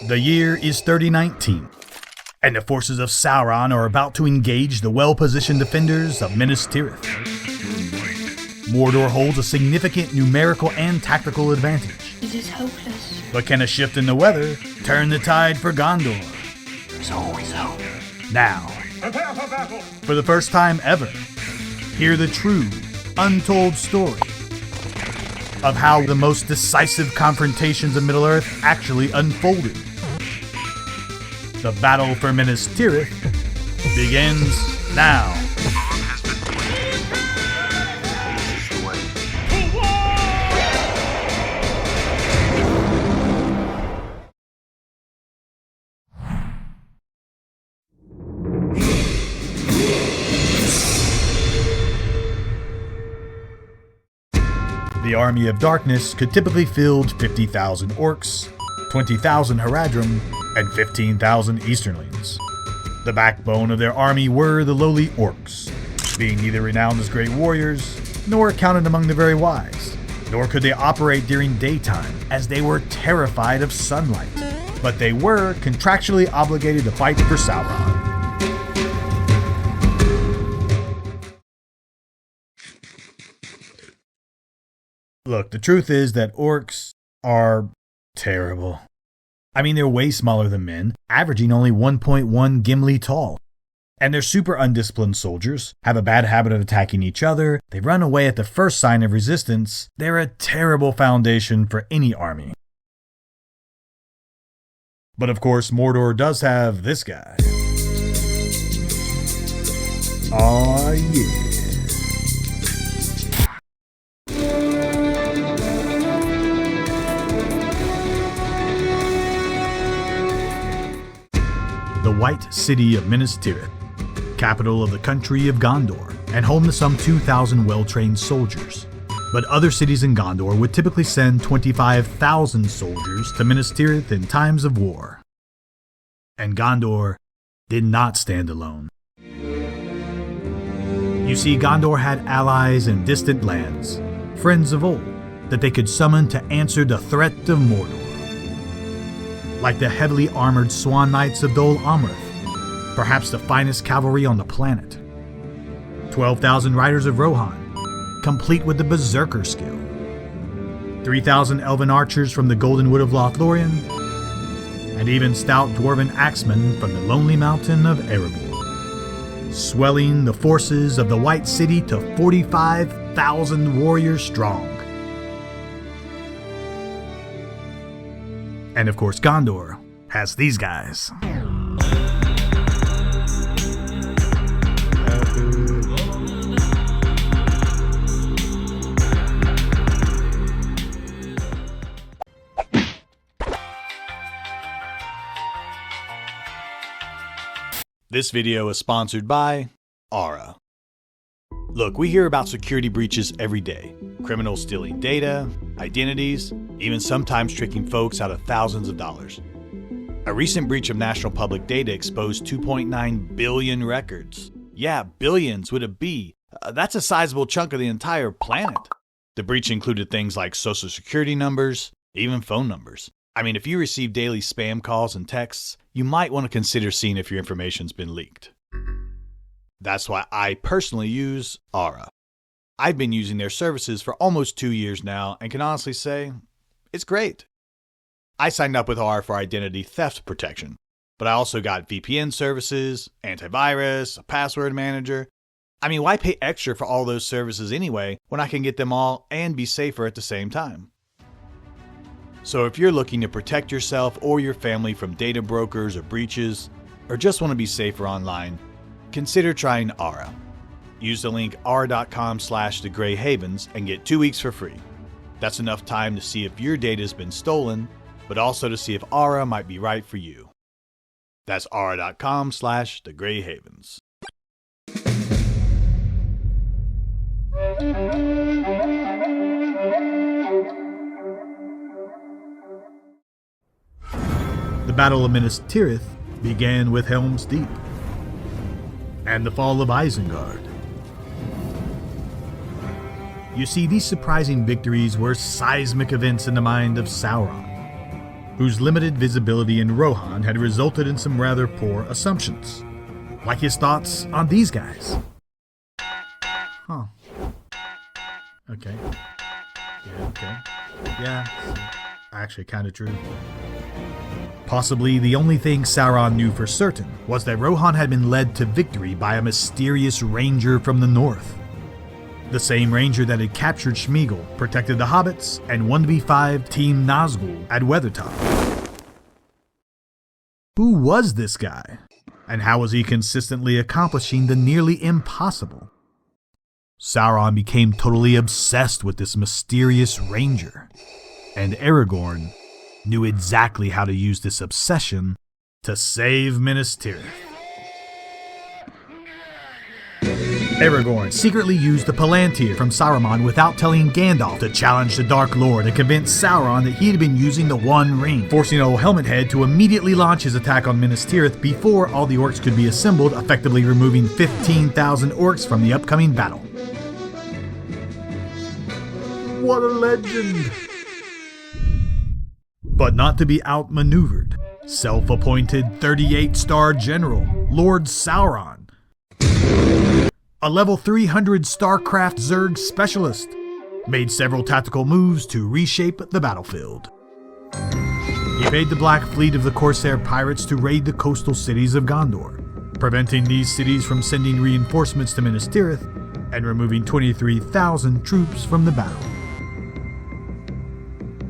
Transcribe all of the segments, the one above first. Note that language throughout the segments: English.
The year is 3019, and the forces of Sauron are about to engage the well-positioned defenders of Minas Tirith. Mordor holds a significant numerical and tactical advantage. It is hopeless. But can a shift in the weather turn the tide for Gondor? There's always hope. Now, Prepare for battle! for the first time ever, hear the true, untold story of how the most decisive confrontations of Middle-earth actually unfolded. The battle for Minas Tirith begins now. The Army of Darkness could typically field 50,000 orcs, 20,000 Haradrim, and 15,000 Easterlings. The backbone of their army were the lowly orcs, being neither renowned as great warriors, nor counted among the very wise, nor could they operate during daytime, as they were terrified of sunlight. But they were contractually obligated to fight for Sauron. Look, the truth is that orcs are terrible. I mean, they're way smaller than men, averaging only 1.1 Gimli tall. And they're super undisciplined soldiers, have a bad habit of attacking each other, they run away at the first sign of resistance. They're a terrible foundation for any army. But of course, Mordor does have this guy. Aw, yeah. The White City of Minas Tirith, capital of the country of Gondor, and home to some 2,000 well-trained soldiers. But other cities in Gondor would typically send 25,000 soldiers to Minas Tirith in times of war. And Gondor did not stand alone. You see, Gondor had allies in distant lands, friends of old, that they could summon to answer the threat of Mordor. Like the heavily armored Swan Knights of Dol Amroth, perhaps the finest cavalry on the planet. 12,000 riders of Rohan, complete with the Berserker skill. 3,000 elven archers from the Golden Wood of Lothlorien, and even stout dwarven axemen from the Lonely Mountain of Erebor, swelling the forces of the White City to 45,000 warriors strong. And of course, Gondor has these guys. This video is sponsored by Aura. Look, we hear about security breaches every day. Criminals stealing data, identities, even sometimes tricking folks out of thousands of dollars. A recent breach of national public data exposed 2.9 billion records. Yeah, billions with a B. That's a sizable chunk of the entire planet. The breach included things like social security numbers, even phone numbers. I mean, if you receive daily spam calls and texts, you might want to consider seeing if your information's been leaked. That's why I personally use Aura. I've been using their services for almost 2 years now and can honestly say, it's great. I signed up with Aura for identity theft protection, but I also got VPN services, antivirus, a password manager. I mean, why pay extra for all those services anyway when I can get them all and be safer at the same time? So if you're looking to protect yourself or your family from data brokers or breaches, or just want to be safer online, consider trying Aura. Use the link aura.com/thegreyhavens and get 2 weeks for free. That's enough time to see if your data has been stolen, but also to see if Aura might be right for you. That's aura.com/thegreyhavens. The Battle of Minas Tirith began with Helm's Deep and the fall of Isengard. You see, these surprising victories were seismic events in the mind of Sauron. whose limited visibility in Rohan had resulted in some rather poor assumptions. Like his thoughts on these guys. Huh. Okay. Yeah, okay. Yeah, actually kinda true. Possibly the only thing Sauron knew for certain was that Rohan had been led to victory by a mysterious ranger from the north. The same ranger that had captured Sméagol, protected the hobbits, and 1v5 Team Nazgul at Weathertop. Who was this guy? And how was he consistently accomplishing the nearly impossible? Sauron became totally obsessed with this mysterious ranger, and Aragorn knew exactly how to use this obsession to save Minas Tirith. Aragorn secretly used the Palantir from Saruman without telling Gandalf to challenge the Dark Lord and convince Sauron that he had been using the One Ring, forcing old Helmet Head to immediately launch his attack on Minas Tirith before all the orcs could be assembled, effectively removing 15,000 orcs from the upcoming battle. What a legend! But not to be outmaneuvered, self-appointed 38-star general, Lord Sauron. A level 300 StarCraft Zerg specialist, made several tactical moves to reshape the battlefield. He paid the Black Fleet of the Corsair pirates to raid the coastal cities of Gondor, preventing these cities from sending reinforcements to Minas Tirith and removing 23,000 troops from the battle.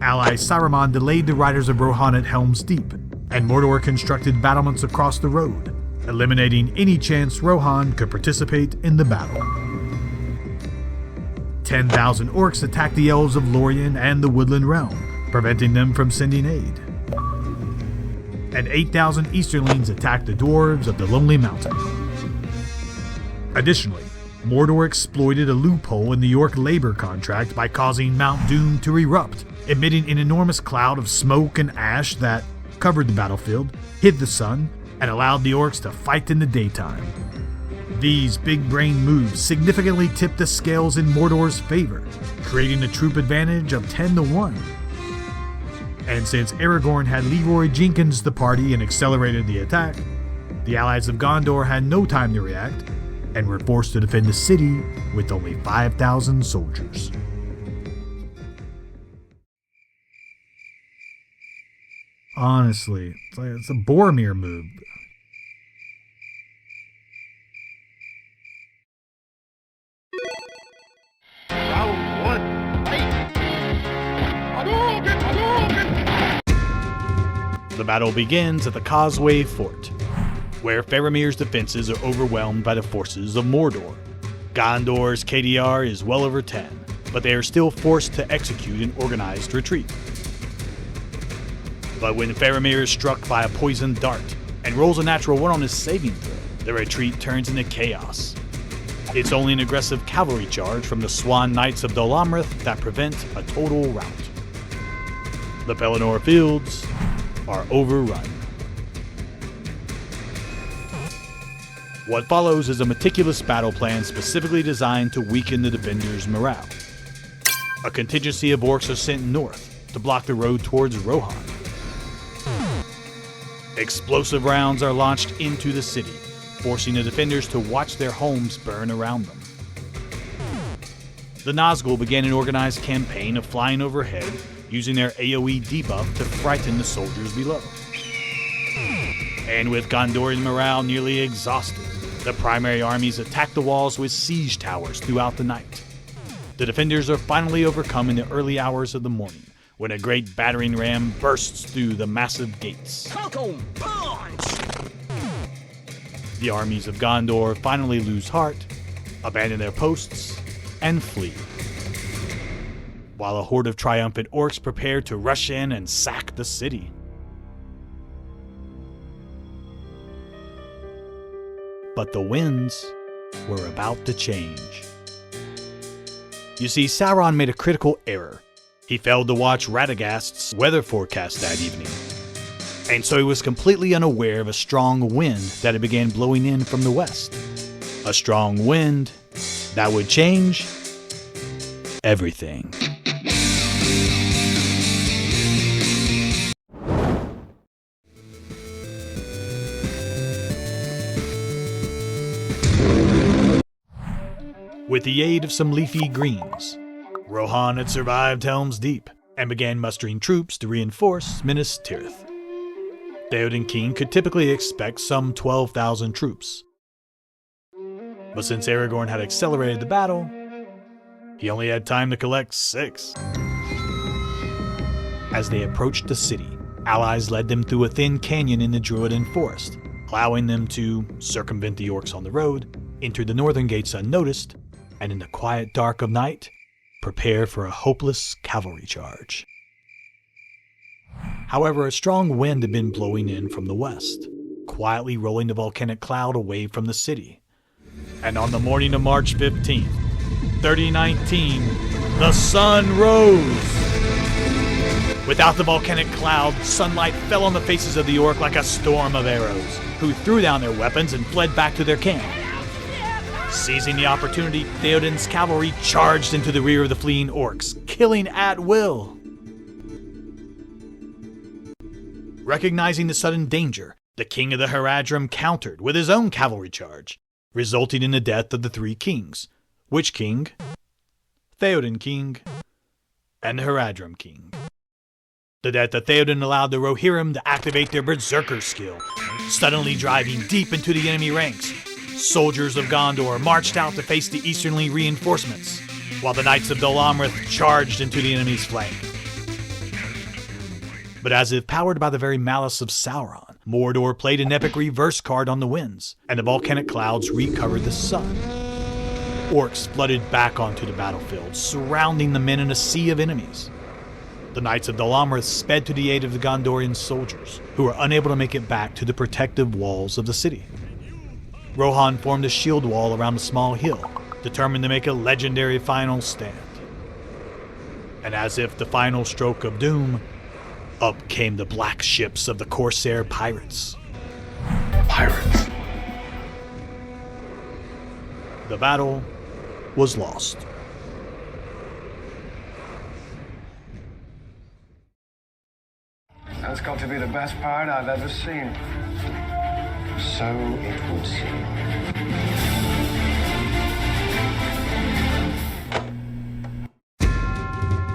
Ally Saruman delayed the riders of Rohan at Helm's Deep, and Mordor constructed battlements across the road, eliminating any chance Rohan could participate in the battle. 10,000 orcs attacked the elves of Lorien and the Woodland Realm, preventing them from sending aid. And 8,000 Easterlings attacked the dwarves of the Lonely Mountain. Additionally, Mordor exploited a loophole in the York labor contract by causing Mount Doom to erupt, emitting an enormous cloud of smoke and ash that covered the battlefield, hid the sun, and allowed the orcs to fight in the daytime. These big-brain moves significantly tipped the scales in Mordor's favor, creating a troop advantage of 10-1. And since Aragorn had Leroy Jenkins the party and accelerated the attack, the allies of Gondor had no time to react, and were forced to defend the city with only 5,000 soldiers. Honestly, it's a Boromir move. Round one, fight! The battle begins at the Causeway Fort, where Faramir's defenses are overwhelmed by the forces of Mordor. Gondor's KDR is well over 10, but they are still forced to execute an organized retreat. But when Faramir is struck by a poisoned dart and rolls a natural 1 on his saving throw, the retreat turns into chaos. It's only an aggressive cavalry charge from the Swan Knights of Dol Amroth that prevent a total rout. The Pelennor fields are overrun. What follows is a meticulous battle plan specifically designed to weaken the defenders' morale. A contingency of orcs are sent north to block the road towards Rohan. Explosive rounds are launched into the city, forcing the defenders to watch their homes burn around them. The Nazgul began an organized campaign of flying overhead, using their AoE debuff to frighten the soldiers below. And with Gondorian morale nearly exhausted, the primary armies attack the walls with siege towers throughout the night. The defenders are finally overcome in the early hours of the morning, when a great battering ram bursts through the massive gates. The armies of Gondor finally lose heart, abandon their posts, and flee, while a horde of triumphant orcs prepare to rush in and sack the city. But the winds were about to change. You see, Sauron made a critical error. He failed to watch Radagast's weather forecast that evening, and so he was completely unaware of a strong wind that had began blowing in from the west. A strong wind that would change everything. With the aid of some leafy greens, Rohan had survived Helm's Deep and began mustering troops to reinforce Minas Tirith. Theoden King could typically expect some 12,000 troops. But since Aragorn had accelerated the battle, he only had time to collect 6. As they approached the city, allies led them through a thin canyon in the Druidan forest, allowing them to circumvent the orcs on the road, enter the northern gates unnoticed, and in the quiet dark of night, prepare for a hopeless cavalry charge. However, a strong wind had been blowing in from the west, quietly rolling the volcanic cloud away from the city. And on the morning of March 15th, 3019, the sun rose! Without the volcanic cloud, sunlight fell on the faces of the orc like a storm of arrows, who threw down their weapons and fled back to their camp. Seizing the opportunity, Theoden's cavalry charged into the rear of the fleeing orcs, killing at will. Recognizing the sudden danger, the king of the Haradrim countered with his own cavalry charge, resulting in the death of the 3 kings. Which king? Theoden King and the Haradrim King. The death of Theoden allowed the Rohirrim to activate their Berserker skill, suddenly driving deep into the enemy ranks. Soldiers of Gondor marched out to face the easternly reinforcements, while the Knights of Dol Amroth charged into the enemy's flank. But as if powered by the very malice of Sauron, Mordor played an epic reverse card on the winds, and the volcanic clouds recovered the sun. Orcs flooded back onto the battlefield, surrounding the men in a sea of enemies. The Knights of Dol Amroth sped to the aid of the Gondorian soldiers, who were unable to make it back to the protective walls of the city. Rohan formed a shield wall around a small hill, determined to make a legendary final stand. And as if the final stroke of doom, up came the black ships of the Corsair pirates. Pirates. The battle was lost. That's got to be the best pirate I've ever seen. So it would seem.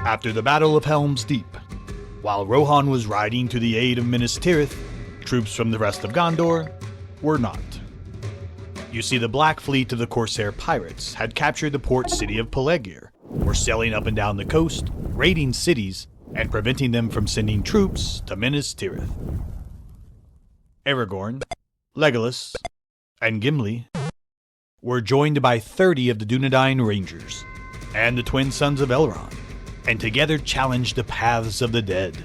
After the Battle of Helm's Deep, while Rohan was riding to the aid of Minas Tirith, troops from the rest of Gondor were not. You see, the Black Fleet of the Corsair pirates had captured the port city of Pelegir, were sailing up and down the coast, raiding cities, and preventing them from sending troops to Minas Tirith. Aragorn, Legolas, and Gimli were joined by 30 of the Dunedain Rangers and the twin sons of Elrond, and together challenged the paths of the dead.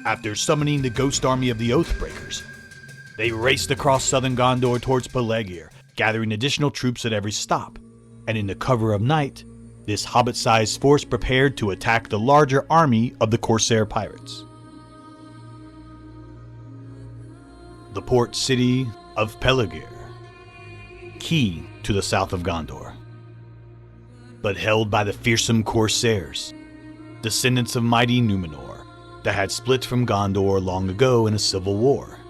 After summoning the ghost army of the Oathbreakers, they raced across southern Gondor towards Pelegir, gathering additional troops at every stop, and in the cover of night, this hobbit-sized force prepared to attack the larger army of the Corsair pirates. The port city of Pelegir, key to the south of Gondor, but held by the fearsome Corsairs, descendants of mighty Numenor, that had split from Gondor long ago in a civil war.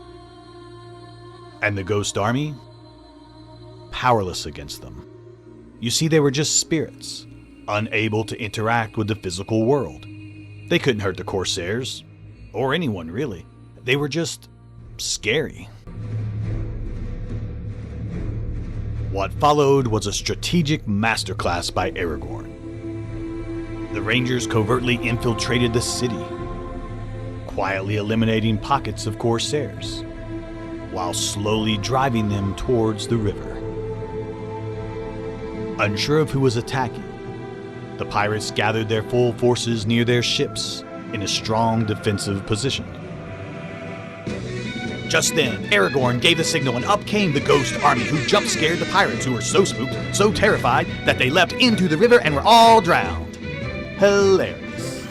And the Ghost Army? Powerless against them. You see, they were just spirits, unable to interact with the physical world. They couldn't hurt the Corsairs, or anyone really. They were just scary. What followed was a strategic masterclass by Aragorn. The Rangers covertly infiltrated the city, quietly eliminating pockets of Corsairs, while slowly driving them towards the river. Unsure of who was attacking, the pirates gathered their full forces near their ships in a strong defensive position. Just then, Aragorn gave the signal and up came the Ghost Army, who jump-scared the pirates, who were so spooked, so terrified, that they leapt into the river and were all drowned. Hilarious.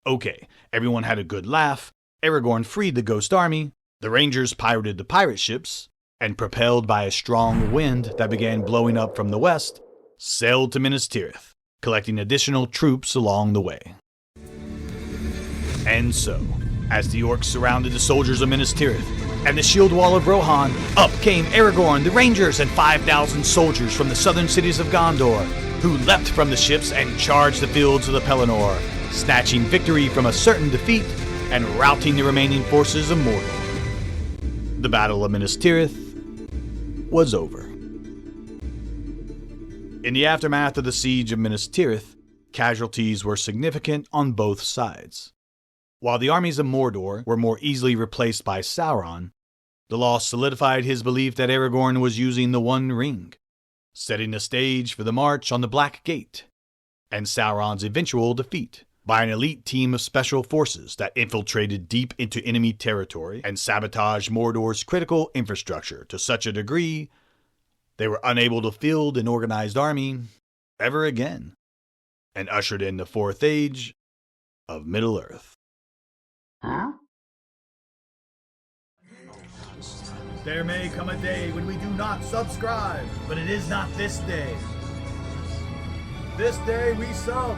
Okay, everyone had a good laugh. Aragorn freed the Ghost Army, the Rangers pirated the pirate ships, and propelled by a strong wind that began blowing up from the west, sailed to Minas Tirith, collecting additional troops along the way. And so, as the orcs surrounded the soldiers of Minas Tirith, and the shield wall of Rohan, up came Aragorn, the Rangers, and 5,000 soldiers from the southern cities of Gondor, who leapt from the ships and charged the fields of the Pelennor, snatching victory from a certain defeat and routing the remaining forces of Mordor. The Battle of Minas Tirith was over. In the aftermath of the siege of Minas Tirith, casualties were significant on both sides. While the armies of Mordor were more easily replaced by Sauron, the loss solidified his belief that Aragorn was using the One Ring, setting the stage for the march on the Black Gate, and Sauron's eventual defeat by an elite team of special forces that infiltrated deep into enemy territory and sabotaged Mordor's critical infrastructure to such a degree they were unable to field an organized army ever again, and ushered in the Fourth Age of Middle-earth. There may come a day when we do not subscribe, but it is not this day. This day we sub.